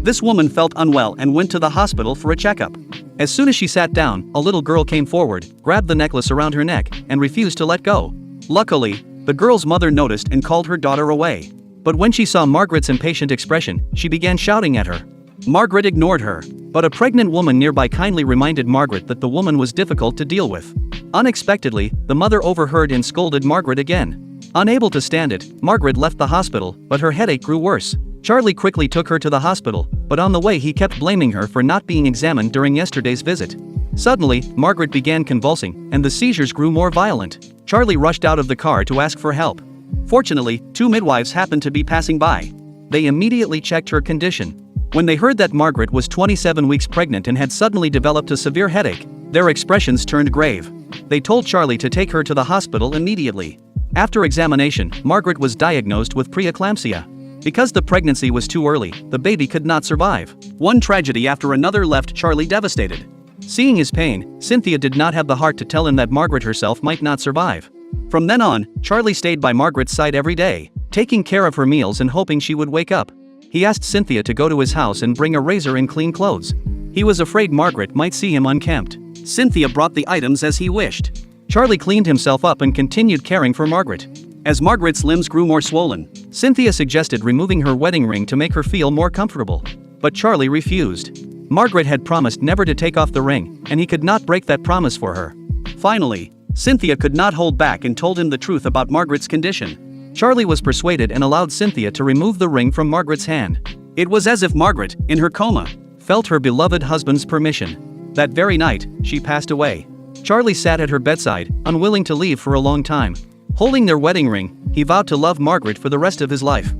This woman felt unwell and went to the hospital for a checkup. As soon as she sat down, a little girl came forward, grabbed the necklace around her neck, and refused to let go. Luckily, the girl's mother noticed and called her daughter away. But when she saw Margaret's impatient expression, she began shouting at her. Margaret ignored her, but a pregnant woman nearby kindly reminded Margaret that the woman was difficult to deal with. Unexpectedly, the mother overheard and scolded Margaret again. Unable to stand it, Margaret left the hospital, but her headache grew worse. Charlie quickly took her to the hospital, but on the way he kept blaming her for not being examined during yesterday's visit. Suddenly, Margaret began convulsing, and the seizures grew more violent. Charlie rushed out of the car to ask for help. Fortunately, 2 midwives happened to be passing by. They immediately checked her condition. When they heard that Margaret was 27 weeks pregnant and had suddenly developed a severe headache, their expressions turned grave. They told Charlie to take her to the hospital immediately. After examination, Margaret was diagnosed with preeclampsia. Because the pregnancy was too early, the baby could not survive. One tragedy after another left Charlie devastated. Seeing his pain, Cynthia did not have the heart to tell him that Margaret herself might not survive. From then on, Charlie stayed by Margaret's side every day, taking care of her meals and hoping she would wake up. He asked Cynthia to go to his house and bring a razor and clean clothes. He was afraid Margaret might see him unkempt. Cynthia brought the items as he wished. Charlie cleaned himself up and continued caring for Margaret. As Margaret's limbs grew more swollen, Cynthia suggested removing her wedding ring to make her feel more comfortable. But Charlie refused. Margaret had promised never to take off the ring, and he could not break that promise for her. Finally, Cynthia could not hold back and told him the truth about Margaret's condition. Charlie was persuaded and allowed Cynthia to remove the ring from Margaret's hand. It was as if Margaret, in her coma, felt her beloved husband's permission. That very night, she passed away. Charlie sat at her bedside, unwilling to leave for a long time. Holding their wedding ring, he vowed to love Margaret for the rest of his life.